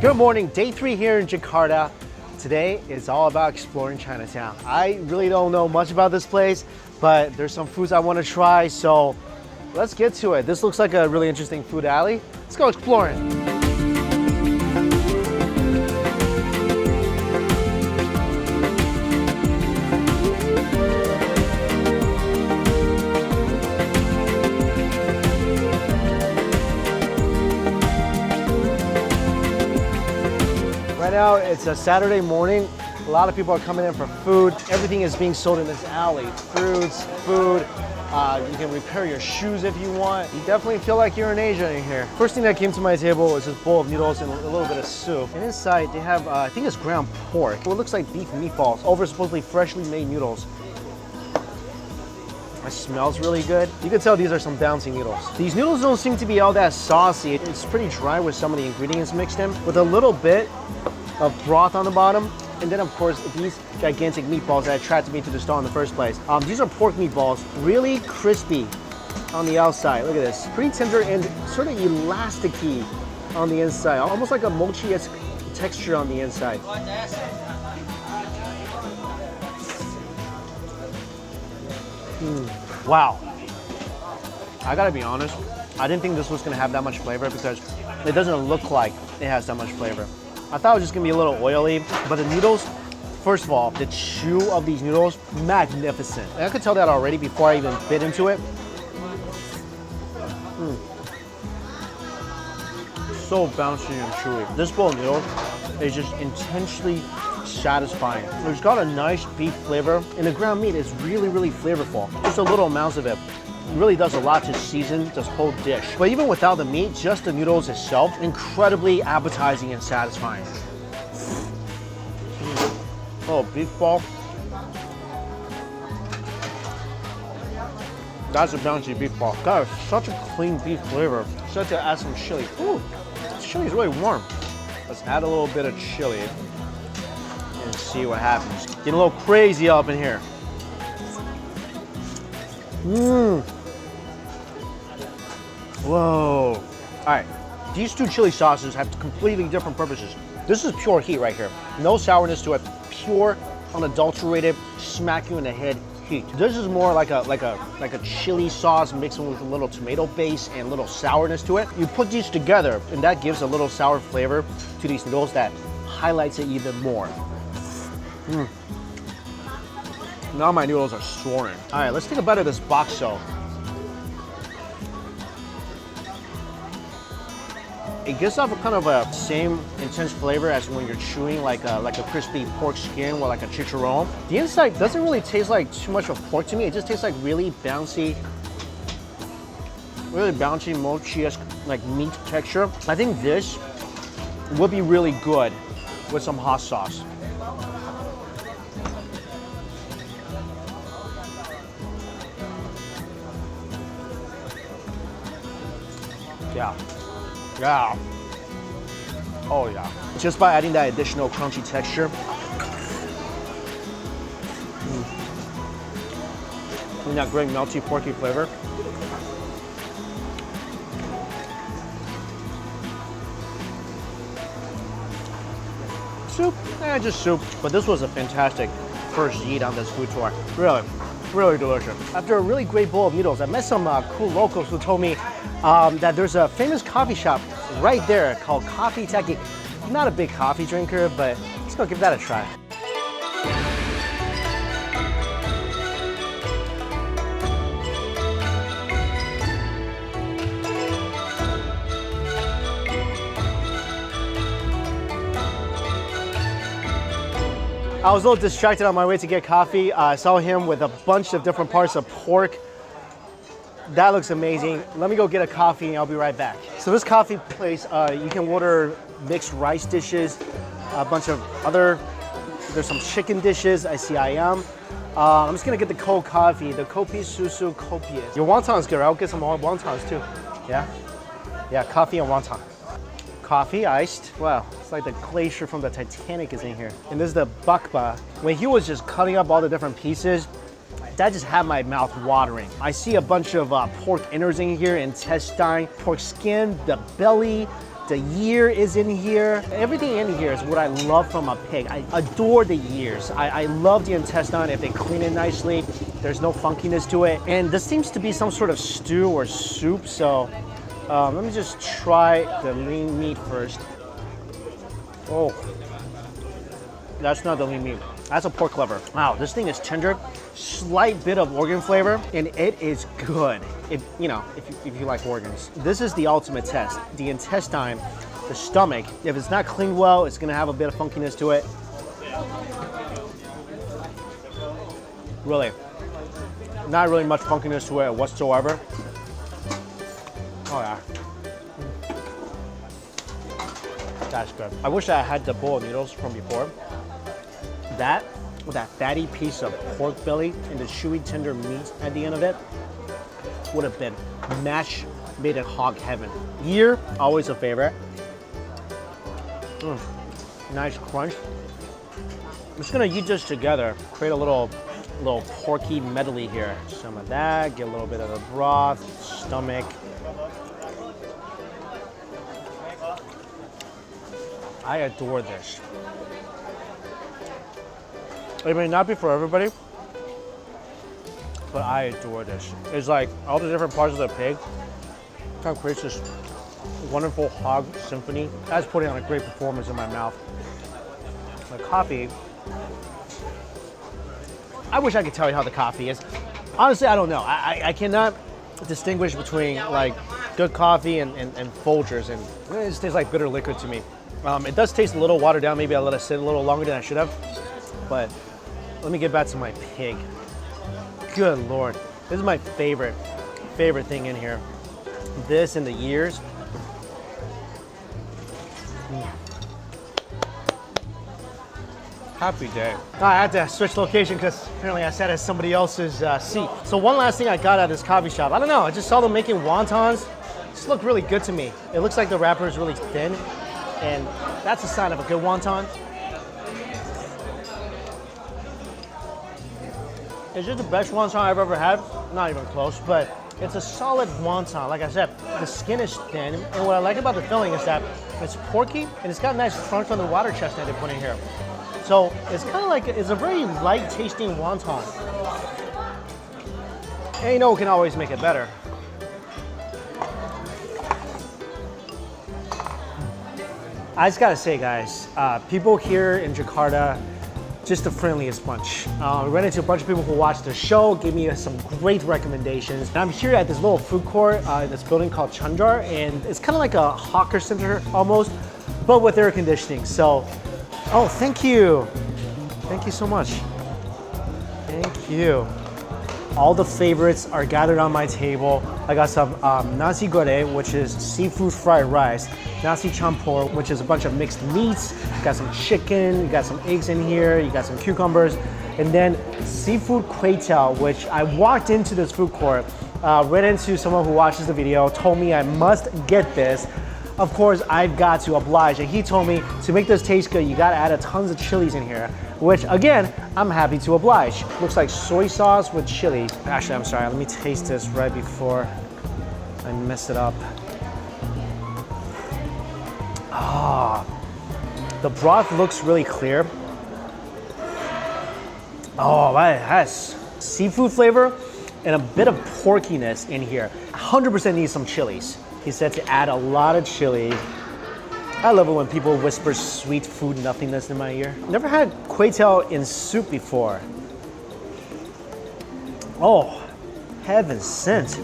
Good morning, day 3 here in Jakarta. Today is all about exploring Chinatown. I really don't know much about this place, but there's some foods I want to try, so let's get to it. This looks like a really interesting food alley. Let's go exploring. Right now, it's a Saturday morning. A lot of people are coming in for food. Everything is being sold in this alley. Fruits, food. You can repair your shoes if you want. You definitely feel like you're in Asia in here. First thing that came to my table was this bowl of noodles and a little bit of soup. And inside, they have, I think it's ground pork. It looks like beef meatballs over supposedly freshly made noodles. It smells really good. You can tell these are some bouncy noodles. These noodles don't seem to be all that saucy. It's pretty dry with some of the ingredients mixed in, with a little bit of broth on the bottom. And then of course, these gigantic meatballs that attracted me to the stall in the first place. These are pork meatballs, really crispy on the outside. Look at this, pretty tender and sort of elasticy on the inside. Almost like a mochi-esque texture on the inside. Wow. I gotta be honest, I didn't think this was gonna have that much flavor because it doesn't look like it has that much flavor. I thought it was just gonna be a little oily, but the noodles, first of all, the chew of these noodles, magnificent. And I could tell that already before I even bit into it. So bouncy and chewy. This bowl of noodles is just intensely satisfying. It's got a nice beef flavor, and the ground meat is really, really flavorful. Just a little amounts of it really does a lot to season this whole dish. But even without the meat, just the noodles itself, incredibly appetizing and satisfying. Oh, beef ball. That's a bouncy beef ball. That is such a clean beef flavor. So I have to add some chili. Ooh, this chili is really warm. Let's add a little bit of chili and see what happens. Getting a little crazy up in here. Whoa. All right, these two chili sauces have completely different purposes. This is pure heat right here. No sourness to it, pure, unadulterated, smack you in the head heat. This is more like a chili sauce mixed with a little tomato base and a little sourness to it. You put these together and that gives a little sour flavor to these noodles that highlights it even more. Now my noodles are soaring. All right, let's take a bite of this bakso. It gives off a kind of a same intense flavor as when you're chewing like a crispy pork skin or like a chicharron. The inside doesn't really taste like too much of pork to me. It just tastes like really bouncy mochi-esque like meat texture. I think this would be really good with some hot sauce. Yeah. Oh yeah. Just by adding that additional crunchy texture. And that great melty porky flavor. Soup? Just soup. But this was a fantastic first eat on this food tour. Really delicious. After a really great bowl of noodles, I met some cool locals who told me that there's a famous coffee shop right there called Kopi Es TakKie. I'm not a big coffee drinker, but let's go give that a try. I was a little distracted on my way to get coffee. I saw him with a bunch of different parts of pork. That looks amazing. Let me go get a coffee and I'll be right back. So this coffee place, you can order mixed rice dishes, a bunch of other, there's some chicken dishes, I see I'm just gonna get the cold coffee, the Kopi Susu Kopi Es. Your wonton's good, I'll get some more wontons too. Yeah? Yeah, coffee and wonton. Coffee, iced. Wow, it's like the glacier from the Titanic is in here. And this is the bakba. When he was just cutting up all the different pieces, that just had my mouth watering. I see a bunch of pork innards in here, intestine, pork skin, the belly, The ear is in here. Everything in here is what I love from a pig. I adore the ears. I love the intestine. If they clean it nicely, there's no funkiness to it. And this seems to be some sort of stew or soup. So let me just try the lean meat first. Oh, that's not the lean meat. That's a pork liver. Wow, this thing is tender, slight bit of organ flavor, and it is good. If you like organs. This is the ultimate test. The intestine, the stomach, if it's not cleaned well, it's gonna have a bit of funkiness to it. Really, not really much funkiness to it whatsoever. Oh yeah. That's good. I wish I had the bowl of noodles from before. That, with that fatty piece of pork belly and the chewy tender meat at the end of it, would have been match made in hog heaven. Ear, always a favorite. Nice crunch. I'm just gonna eat this together, create a little porky medley here. Some of that, get a little bit of the broth, stomach. I adore this. It may not be for everybody, but I adore this. It's like all the different parts of the pig kind of creates this wonderful hog symphony. That's putting on a great performance in my mouth. The coffee, I wish I could tell you how the coffee is. Honestly, I don't know. I cannot distinguish between like good coffee and Folgers, and it just tastes like bitter liquid to me. It does taste a little watered down. Maybe I let it sit a little longer than I should have, but let me get back to my pig. Good Lord. This is my favorite thing in here. This and the ears. Happy day. I had to switch location because apparently I sat at somebody else's seat. So one last thing I got at this coffee shop. I don't know, I just saw them making wontons. It just looked really good to me. It looks like the wrapper is really thin, and that's a sign of a good wonton. Is it the best wonton I've ever had? Not even close, but it's a solid wonton. Like I said, the skin is thin, and what I like about the filling is that it's porky, and it's got a nice crunch on the water chestnut they put in here. So it's kind of like, it's a very light tasting wonton. And you know, we can always make it better. I just gotta say, guys, people here in Jakarta, just the friendliest bunch. Ran into a bunch of people who watched the show, gave me some great recommendations. And I'm here at this little food court in this building called Chandra, and it's kind of like a hawker center almost, but with air conditioning. So, oh, thank you. Thank you so much. Thank you. All the favorites are gathered on my table. I got some nasi goreng, which is seafood fried rice. Nasi campur, which is a bunch of mixed meats. You got some chicken, you got some eggs in here, you got some cucumbers. And then seafood kwetiao, which I walked into this food court, ran into someone who watches the video, told me I must get this. Of course, I've got to oblige, and he told me to make this taste good, you gotta add a tons of chilies in here, which again, I'm happy to oblige. Looks like soy sauce with chili. Actually, I'm sorry, let me taste this right before I mess it up. Ah, the broth looks really clear. Oh, that has seafood flavor and a bit of porkiness in here. 100% needs some chilies. He said to add a lot of chili. I love it when people whisper sweet food nothingness in my ear. Never had kwetiao in soup before. Oh, heaven sent.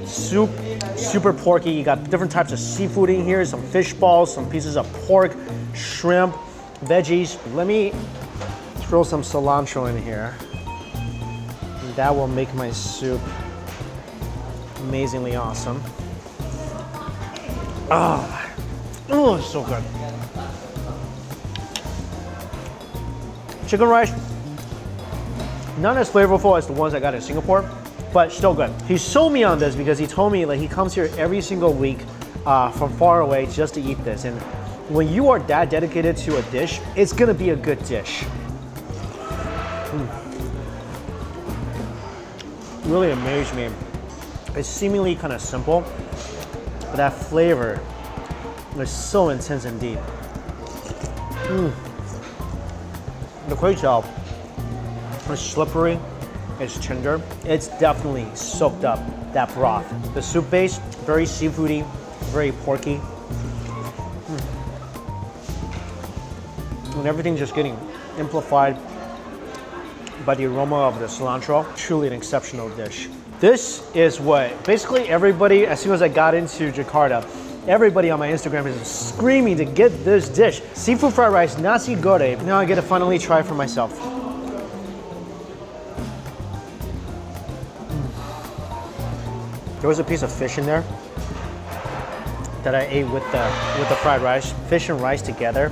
Soup, super porky. You got different types of seafood in here, some fish balls, some pieces of pork, shrimp, veggies. Let me throw some cilantro in here. That will make my soup amazingly awesome. Oh, it's so good. Chicken rice, not as flavorful as the ones I got in Singapore, but still good. He sold me on this because he told me like he comes here every single week from far away just to eat this. And when you are that dedicated to a dish, it's gonna be a good dish. Really amazed me. It's seemingly kind of simple, but that flavor It's so intense and deep. The kwetiao is slippery, it's tender. It's definitely soaked up that broth. The soup base, very seafoody, very porky. And everything's just getting amplified by the aroma of the cilantro. Truly an exceptional dish. This is what basically everybody, as soon as I got into Jakarta, everybody on my Instagram is screaming to get this dish. Seafood fried rice, nasi goreng. Now I get to finally try it for myself. There was a piece of fish in there that I ate with the fried rice. Fish and rice together.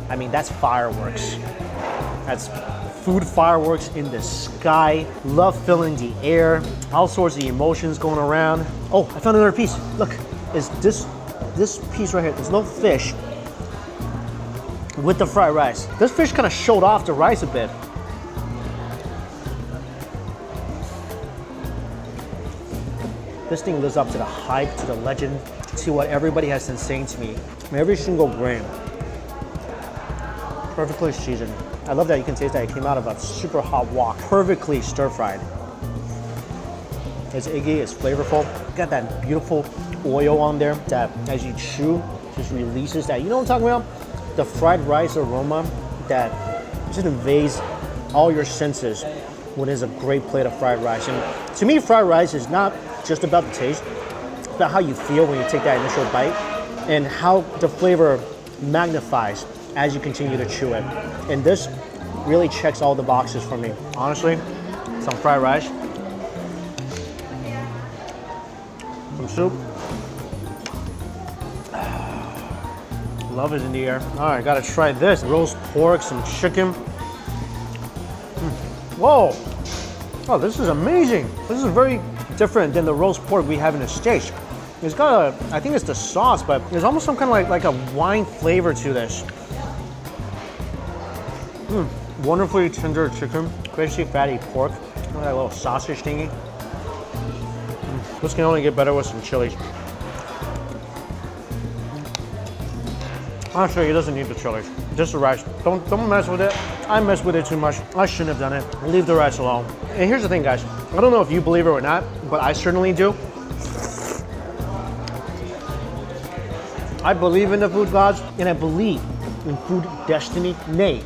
I mean, that's fireworks. That's food fireworks in the sky. Love filling the air. All sorts of emotions going around. Oh, I found another piece. Look, is this piece right here. There's no fish with the fried rice. This fish kind of showed off the rice a bit. This thing lives up to the hype, to the legend, to what everybody has been saying to me. Every single grain. Perfectly seasoned. I love that you can taste that it came out of a super hot wok. Perfectly stir-fried. It's eggy, it's flavorful. Got that beautiful oil on there that as you chew, just releases that. You know what I'm talking about? The fried rice aroma that just invades all your senses when it's a great plate of fried rice. And to me, fried rice is not just about the taste, it's about how you feel when you take that initial bite and how the flavor magnifies as you continue to chew it. And this really checks all the boxes for me. Honestly, some fried rice, some soup. Love is in the air. All right, gotta try this. Roast pork, some chicken. Whoa! Oh, this is amazing. This is very different than the roast pork we have in the States. It's got a, I think it's the sauce, but there's almost some kind of like a wine flavor to this. Wonderfully tender chicken, crazy fatty pork, that little sausage thingy. This can only get better with some chilies. Actually, it doesn't need the chilies. Just the rice. Don't mess with it. I mess with it too much. I shouldn't have done it. Leave the rice alone. And here's the thing, guys. I don't know if you believe it or not, but I certainly do. I believe in the food gods, and I believe in food destiny, nay,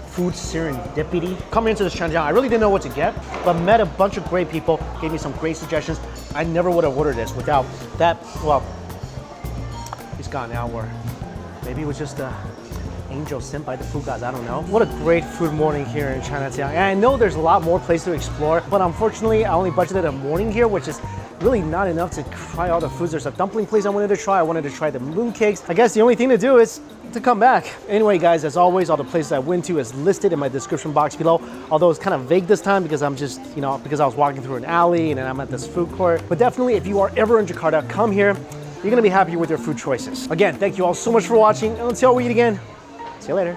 food serendipity. Coming into this Chinatown, I really didn't know what to get, but met a bunch of great people, gave me some great suggestions. I never would have ordered this without that. Well, he's gone now, or maybe it was just a angel sent by the food gods, I don't know. What a great food morning here in Chinatown. And I know there's a lot more places to explore, but unfortunately, I only budgeted a morning here, which is really not enough to try all the foods. There's a dumpling place I wanted to try. I wanted to try the mooncakes. I guess the only thing to do is to come back. Anyway, guys, as always, all the places I went to is listed in my description box below. Although it's kind of vague this time because I'm just, because I was walking through an alley and then I'm at this food court. But definitely, if you are ever in Jakarta, come here. You're gonna be happy with your food choices. Again, thank you all so much for watching. And until we eat again, see you later.